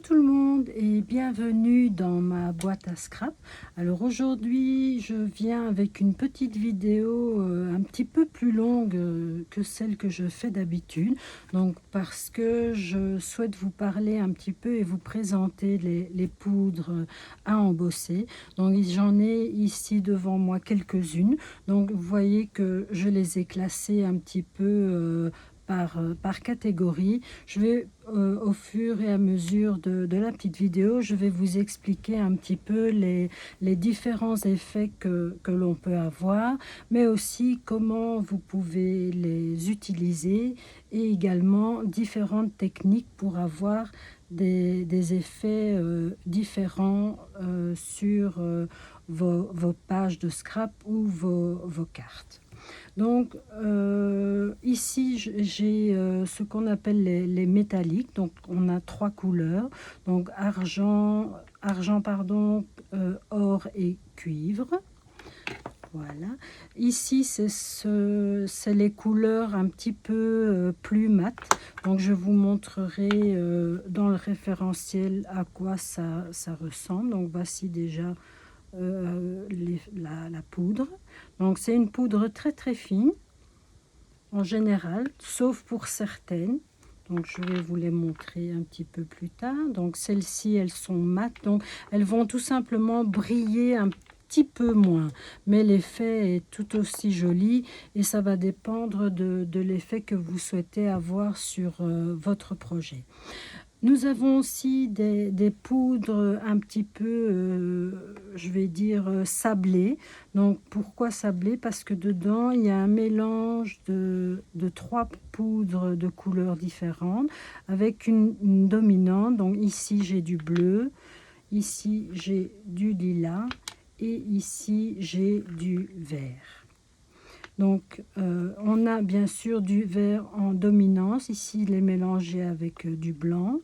tout le monde et bienvenue dans ma boîte à scrap. Alors aujourd'hui je viens avec une petite vidéo un petit peu plus longue que celle que je fais d'habitude. Donc parce que je souhaite vous parler un petit peu et vous présenter les poudres à embosser. Donc j'en ai ici devant moi quelques-unes. Donc vous voyez que je les ai classées un petit peu par catégorie. Je vais au fur et à mesure de la petite vidéo, je vais vous expliquer un petit peu les différents effets que l'on peut avoir, mais aussi comment vous pouvez les utiliser et également différentes techniques pour avoir des effets différents sur vos pages de scrap ou vos cartes. Donc ici j'ai ce qu'on appelle les métalliques. Donc on a trois couleurs, donc argent pardon, or et cuivre. Voilà. Ici c'est les couleurs un petit peu plus mat. Donc je vous montrerai dans le référentiel à quoi ça ressemble. Donc voici déjà la poudre. Donc c'est une poudre très très fine en général, sauf pour certaines. Donc je vais vous les montrer un petit peu plus tard. Donc celles-ci, elles sont mates, donc elles vont tout simplement briller un petit peu moins, mais l'effet est tout aussi joli et ça va dépendre de l'effet que vous souhaitez avoir sur votre projet. Nous avons aussi des poudres un petit peu, je vais dire, sablées. Donc, pourquoi sablées? Parce que dedans, il y a un mélange de trois poudres de couleurs différentes avec une dominante. Donc, ici, j'ai du bleu, ici, j'ai du lilas et ici, j'ai du vert. Donc, on a bien sûr du vert en dominance. Ici, il est mélangé avec du blanc.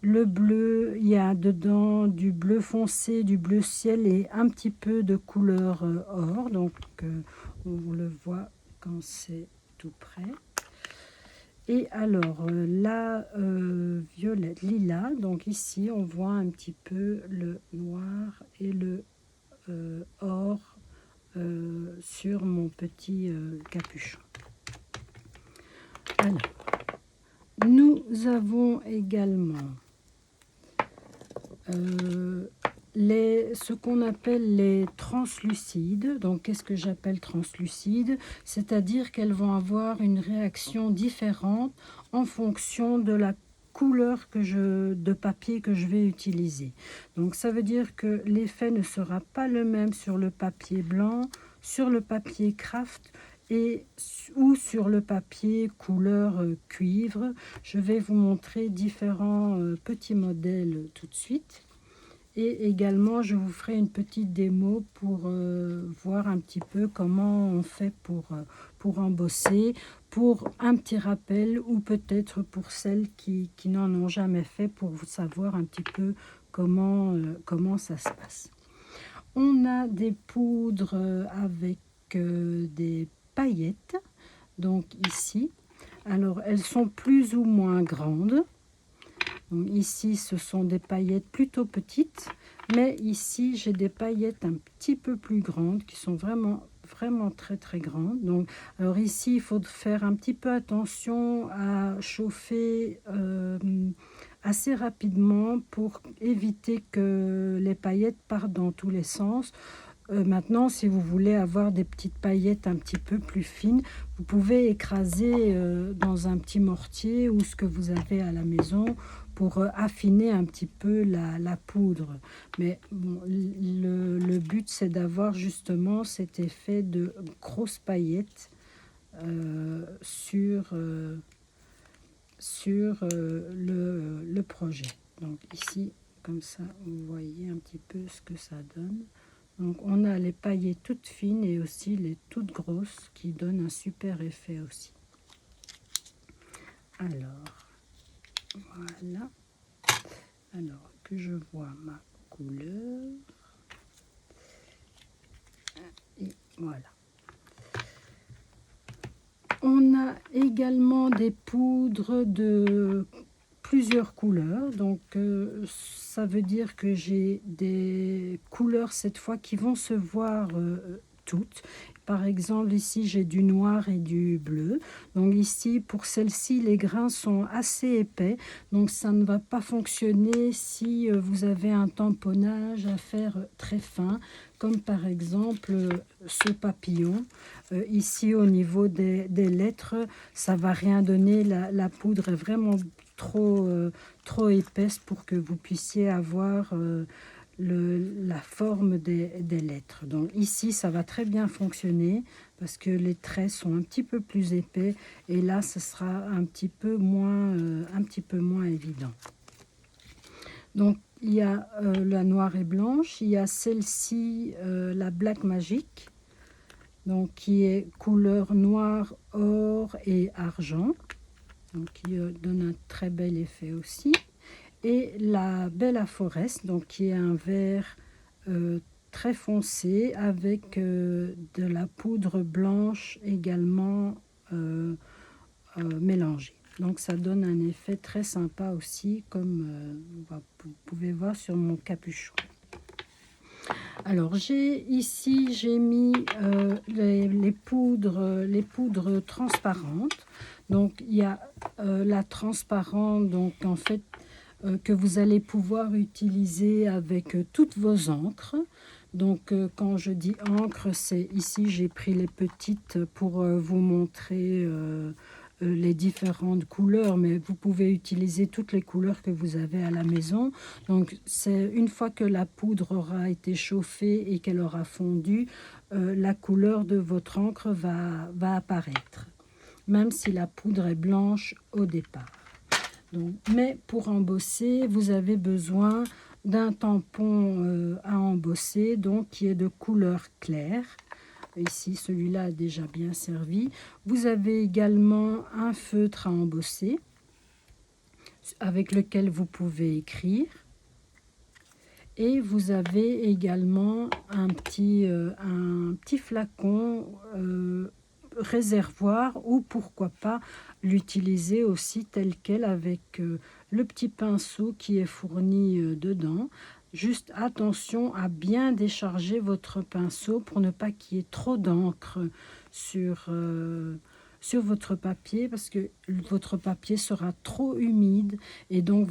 Le bleu, il y a dedans du bleu foncé, du bleu ciel et un petit peu de couleur or. Donc, on le voit quand c'est tout près. Et alors, la violette, lilas. Donc ici, on voit un petit peu le noir et le or sur mon petit capuchon. Alors, nous avons également ce qu'on appelle les translucides. Donc qu'est-ce que j'appelle translucides? C'est-à-dire qu'elles vont avoir une réaction différente en fonction de la couleur de papier que je vais utiliser. Donc ça veut dire que l'effet ne sera pas le même sur le papier blanc, sur le papier craft ou sur le papier couleur cuivre. Je vais vous montrer différents petits modèles tout de suite. Et également, je vous ferai une petite démo pour voir un petit peu comment on fait pour embosser, pour un petit rappel ou peut-être pour celles qui n'en ont jamais fait pour vous savoir un petit peu comment ça se passe. On a des poudres avec des paillettes, donc ici. Alors, elles sont plus ou moins grandes. Donc ici, ce sont des paillettes plutôt petites, mais ici, j'ai des paillettes un petit peu plus grandes qui sont vraiment très très grandes. Donc, alors ici, il faut faire un petit peu attention à chauffer assez rapidement pour éviter que les paillettes partent dans tous les sens. Maintenant, si vous voulez avoir des petites paillettes un petit peu plus fines, vous pouvez écraser dans un petit mortier ou ce que vous avez à la maison pour affiner un petit peu la poudre. Mais bon, le but, c'est d'avoir justement cet effet de grosses paillettes sur le projet. Donc ici, comme ça, vous voyez un petit peu ce que ça donne. Donc on a les paillettes toutes fines et aussi les toutes grosses qui donnent un super effet aussi. Alors, voilà. Alors que je vois ma couleur. Et voilà. On a également des poudres plusieurs couleurs. Donc, ça veut dire que j'ai des couleurs cette fois qui vont se voir toutes. Par exemple, ici, j'ai du noir et du bleu. Donc ici, pour celle-ci, les grains sont assez épais. Donc ça ne va pas fonctionner si vous avez un tamponnage à faire très fin, comme par exemple ce papillon. Ici, au niveau des lettres, ça ne va rien donner. La poudre est vraiment trop épaisse pour que vous puissiez avoir la forme des lettres. Donc ici, ça va très bien fonctionner parce que les traits sont un petit peu plus épais et là, ce sera un petit peu moins évident. Donc, il y a la noire et blanche, il y a celle-ci, la Black Magic, donc qui est couleur noir, or et argent, donc qui donne un très bel effet aussi. Et la Bella Forest, donc qui est un vert très foncé avec de la poudre blanche également mélangée. Donc ça donne un effet très sympa aussi, comme vous pouvez voir sur mon capuchon. Alors ici j'ai mis les poudres transparentes. Donc il y a la transparente, donc en fait que vous allez pouvoir utiliser avec toutes vos encres. Donc quand je dis encre, c'est ici j'ai pris les petites pour vous montrer les différentes couleurs, mais vous pouvez utiliser toutes les couleurs que vous avez à la maison. Donc c'est une fois que la poudre aura été chauffée et qu'elle aura fondu, la couleur de votre encre va apparaître, même si la poudre est blanche au départ. Donc, mais pour embosser, vous avez besoin d'un tampon à embosser, donc qui est de couleur claire. Ici, celui-là a déjà bien servi. Vous avez également un feutre à embosser avec lequel vous pouvez écrire. Et vous avez également un petit flacon réservoir, ou pourquoi pas l'utiliser aussi tel quel avec le petit pinceau qui est fourni dedans. Juste attention à bien décharger votre pinceau pour ne pas qu'il y ait trop d'encre sur votre papier, parce que votre papier sera trop humide et donc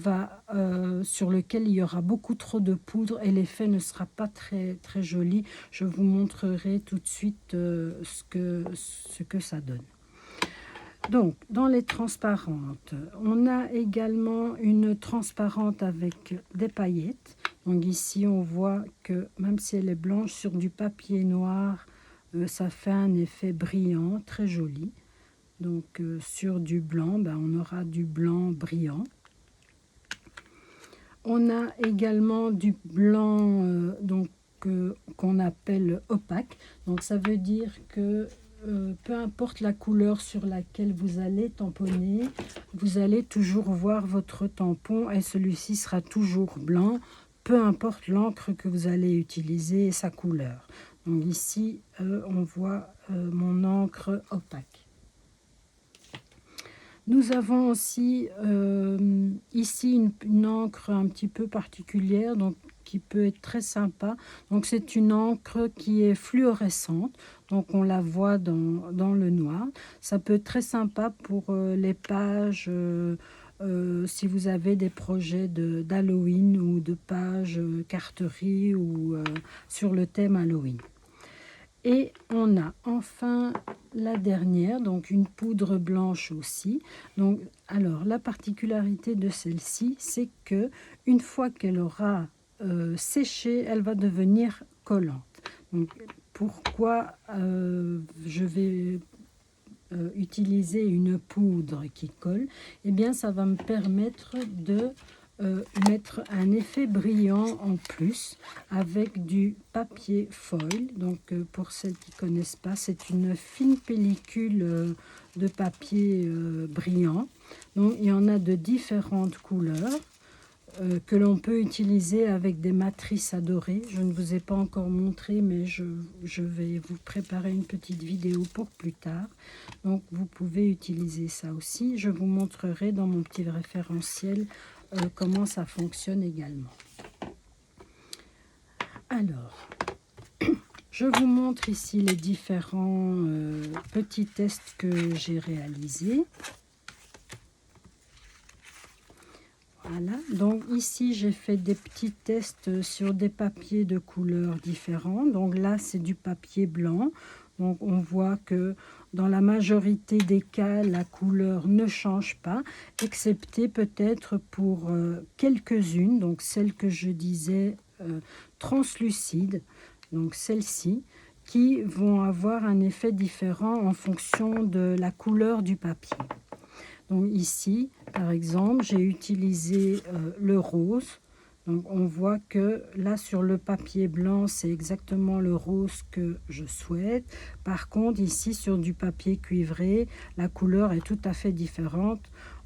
sur lequel il y aura beaucoup trop de poudre et l'effet ne sera pas très joli. Je vous montrerai tout de suite ce que ça donne. Donc, dans les transparentes, on a également une transparente avec des paillettes. Donc ici, on voit que même si elle est blanche sur du papier noir, ça fait un effet brillant, très joli. Donc sur du blanc, on aura du blanc brillant. On a également du blanc qu'on appelle opaque. Donc ça veut dire que peu importe la couleur sur laquelle vous allez tamponner, vous allez toujours voir votre tampon et celui-ci sera toujours blanc, peu importe l'encre que vous allez utiliser et sa couleur. Donc ici, on voit mon encre opaque. Nous avons aussi ici une encre un petit peu particulière, donc qui peut être très sympa. Donc c'est une encre qui est fluorescente, donc on la voit dans le noir. Ça peut être très sympa pour les pages, si vous avez des projets d'Halloween ou de pages carterie ou sur le thème Halloween. Et on a enfin la dernière, donc une poudre blanche aussi. Donc, alors, la particularité de celle-ci, c'est que une fois qu'elle aura séché, elle va devenir collante. Donc, pourquoi je vais utiliser une poudre qui colle? Eh bien, ça va me permettre de mettre un effet brillant en plus avec du papier foil. Donc pour celles qui ne connaissent pas, c'est une fine pellicule de papier brillant. Donc il y en a de différentes couleurs. que l'on peut utiliser avec des matrices à dorer. Je ne vous ai pas encore montré, mais je vais vous préparer une petite vidéo pour plus tard. Donc vous pouvez utiliser ça aussi. Je vous montrerai dans mon petit référentiel comment ça fonctionne également. Alors, je vous montre ici les différents petits tests que j'ai réalisés. Voilà, donc ici j'ai fait des petits tests sur des papiers de couleurs différents. Donc là c'est du papier blanc. Donc on voit que dans la majorité des cas la couleur ne change pas, excepté peut-être pour quelques-unes, donc celles que je disais translucides, donc celles-ci, qui vont avoir un effet différent en fonction de la couleur du papier. Donc ici, par exemple, j'ai utilisé le rose. Donc on voit que là sur le papier blanc, c'est exactement le rose que je souhaite. Par contre, ici sur du papier cuivré, la couleur est tout à fait différente.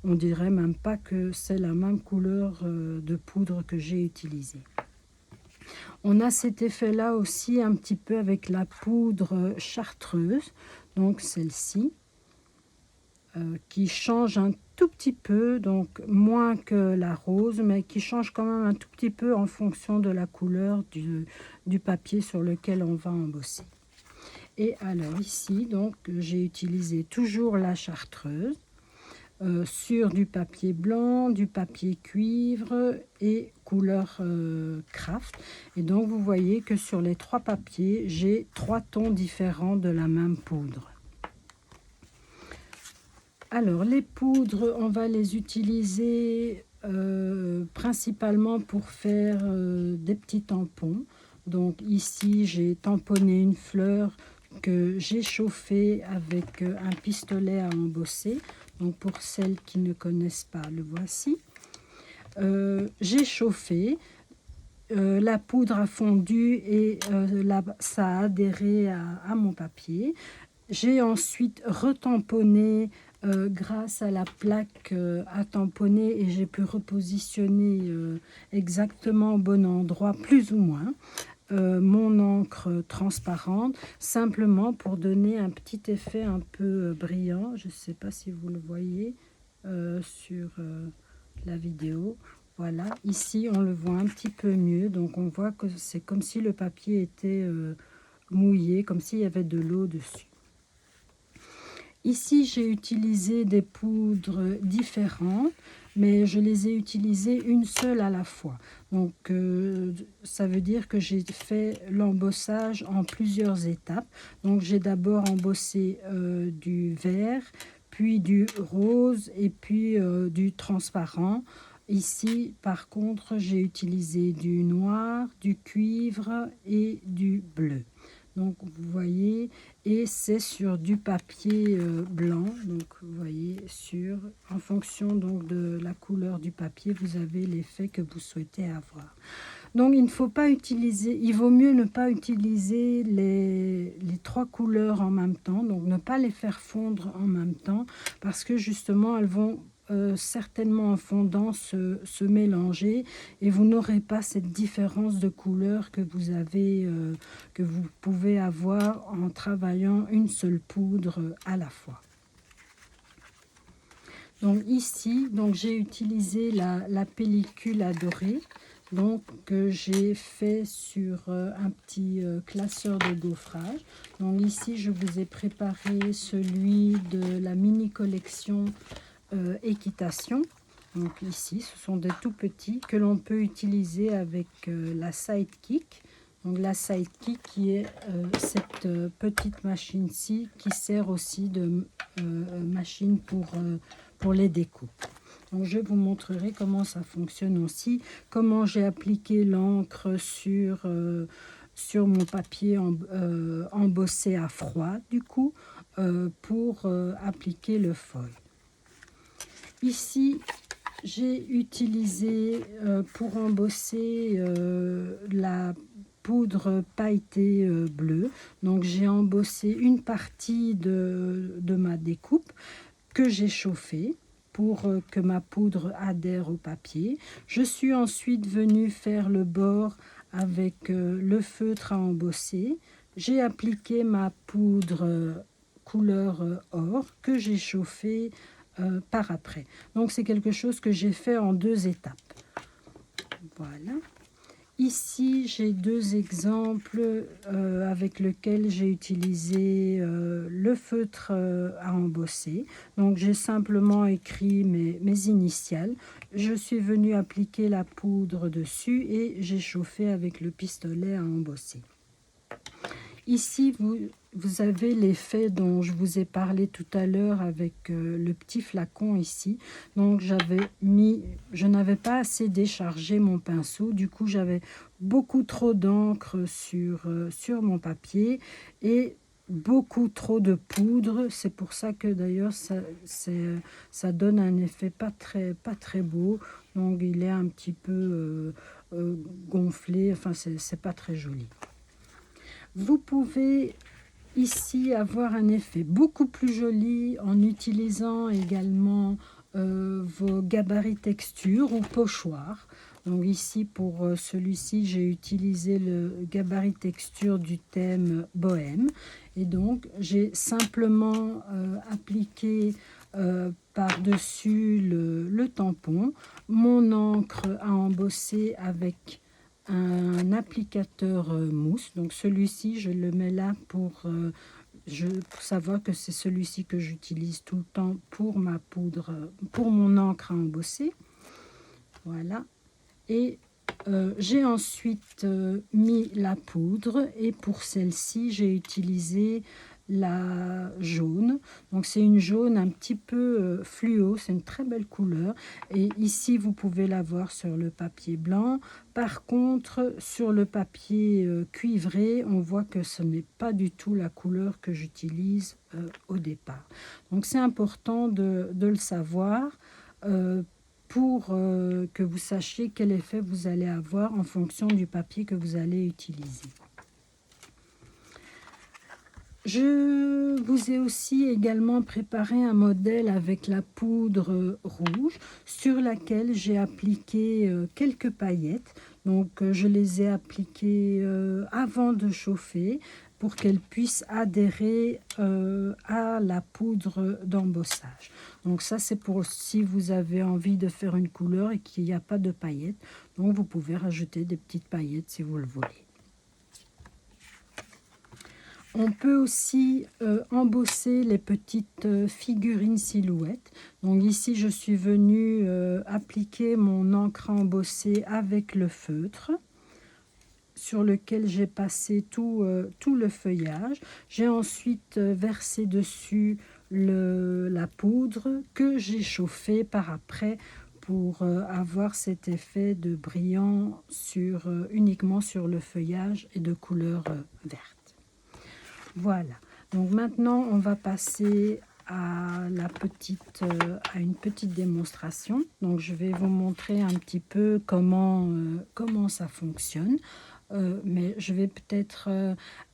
On dirait même pas que c'est la même couleur de poudre que j'ai utilisée. On a cet effet-là aussi un petit peu avec la poudre chartreuse, donc celle-ci. Qui change un tout petit peu, donc moins que la rose, mais qui change quand même un tout petit peu en fonction de la couleur du papier sur lequel on va embosser. Et alors ici, donc j'ai utilisé toujours la chartreuse sur du papier blanc, du papier cuivre et couleur craft. Et donc vous voyez que sur les trois papiers, j'ai 3 tons différents de la même poudre. Alors, les poudres, on va les utiliser principalement pour faire des petits tampons. Donc ici, j'ai tamponné une fleur que j'ai chauffée avec un pistolet à embosser. Donc pour celles qui ne connaissent pas, le voici. J'ai chauffé, la poudre a fondu et ça a adhéré à mon papier. J'ai ensuite retamponné grâce à la plaque à tamponner et j'ai pu repositionner exactement au bon endroit, plus ou moins, mon encre transparente, simplement pour donner un petit effet un peu brillant. Je ne sais pas si vous le voyez sur la vidéo. Voilà, ici on le voit un petit peu mieux, donc on voit que c'est comme si le papier était mouillé, comme s'il y avait de l'eau dessus. Ici, j'ai utilisé des poudres différentes, mais je les ai utilisées une seule à la fois. Donc, ça veut dire que j'ai fait l'embossage en plusieurs étapes. Donc, j'ai d'abord embossé du vert, puis du rose et puis du transparent. Ici, par contre, j'ai utilisé du noir, du cuivre et du bleu. Donc vous voyez, et c'est sur du papier blanc. Donc vous voyez, en fonction donc de la couleur du papier, vous avez l'effet que vous souhaitez avoir. Donc il ne faut pas utiliser, il vaut mieux ne pas utiliser les 3 couleurs en même temps, donc ne pas les faire fondre en même temps, parce que justement elles vont certainement en fondant se mélanger et vous n'aurez pas cette différence de couleur que vous avez, que vous pouvez avoir en travaillant une seule poudre à la fois. Donc ici, donc j'ai utilisé la pellicule à dorer, donc que j'ai fait sur un petit classeur de gaufrage. Donc ici, je vous ai préparé celui de la mini collection équitation. Donc ici, ce sont des tout petits que l'on peut utiliser avec la Sidekick. Donc la Sidekick qui est cette petite machine-ci qui sert aussi de machine pour les découpes. Donc je vous montrerai comment ça fonctionne aussi, comment j'ai appliqué l'encre sur mon papier embossé à froid du coup pour appliquer le foil. Ici, j'ai utilisé pour embosser la poudre pailletée bleue. Donc j'ai embossé une partie de ma découpe que j'ai chauffée. pour que ma poudre adhère au papier. Je suis ensuite venue faire le bord avec le feutre à embosser. J'ai appliqué ma poudre couleur or que j'ai chauffée par après. Donc c'est quelque chose que j'ai fait en 2 étapes. Voilà. Ici, j'ai 2 exemples avec lesquels j'ai utilisé le feutre à embosser. Donc, j'ai simplement écrit mes initiales. Je suis venue appliquer la poudre dessus et j'ai chauffé avec le pistolet à embosser. Ici, vous avez l'effet dont je vous ai parlé tout à l'heure avec le petit flacon ici. Donc, je n'avais pas assez déchargé mon pinceau. Du coup, j'avais beaucoup trop d'encre sur mon papier et beaucoup trop de poudre. C'est pour ça que d'ailleurs, ça donne un effet pas très beau. Donc, il est un petit peu gonflé. Enfin, c'est pas très joli. Vous pouvez ici avoir un effet beaucoup plus joli en utilisant également vos gabarits texture ou pochoirs. Donc ici pour celui-ci j'ai utilisé le gabarit texture du thème bohème et donc j'ai simplement appliqué par-dessus le tampon mon encre à embosser avec un applicateur mousse. Donc celui-ci, je le mets là pour savoir que c'est celui-ci que j'utilise tout le temps pour ma poudre, pour mon encre à embosser. Voilà. Et j'ai ensuite mis la poudre et pour celle-ci, j'ai utilisé la jaune. Donc c'est une jaune un petit peu fluo, c'est une très belle couleur. Et ici, vous pouvez la voir sur le papier blanc. Par contre, sur le papier cuivré, on voit que ce n'est pas du tout la couleur que j'utilise au départ. Donc c'est important de le savoir pour que vous sachiez quel effet vous allez avoir en fonction du papier que vous allez utiliser. Je vous ai aussi également préparé un modèle avec la poudre rouge sur laquelle j'ai appliqué quelques paillettes. Donc je les ai appliquées avant de chauffer pour qu'elles puissent adhérer à la poudre d'embossage. Donc ça c'est pour si vous avez envie de faire une couleur et qu'il n'y a pas de paillettes. Donc vous pouvez rajouter des petites paillettes si vous le voulez. On peut aussi embosser les petites figurines silhouettes. Donc ici, je suis venue appliquer mon encre à embosser avec le feutre sur lequel j'ai passé tout le feuillage. J'ai ensuite versé dessus la poudre que j'ai chauffée par après pour avoir cet effet de brillant uniquement sur le feuillage et de couleur verte. Voilà, donc maintenant on va passer à une petite démonstration. Donc je vais vous montrer un petit peu comment ça fonctionne. Mais je vais peut-être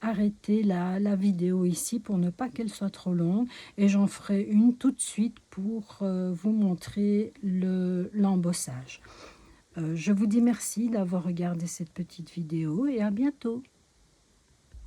arrêter la vidéo ici pour ne pas qu'elle soit trop longue. Et j'en ferai une tout de suite pour vous montrer l'embossage. Je vous dis merci d'avoir regardé cette petite vidéo et à bientôt.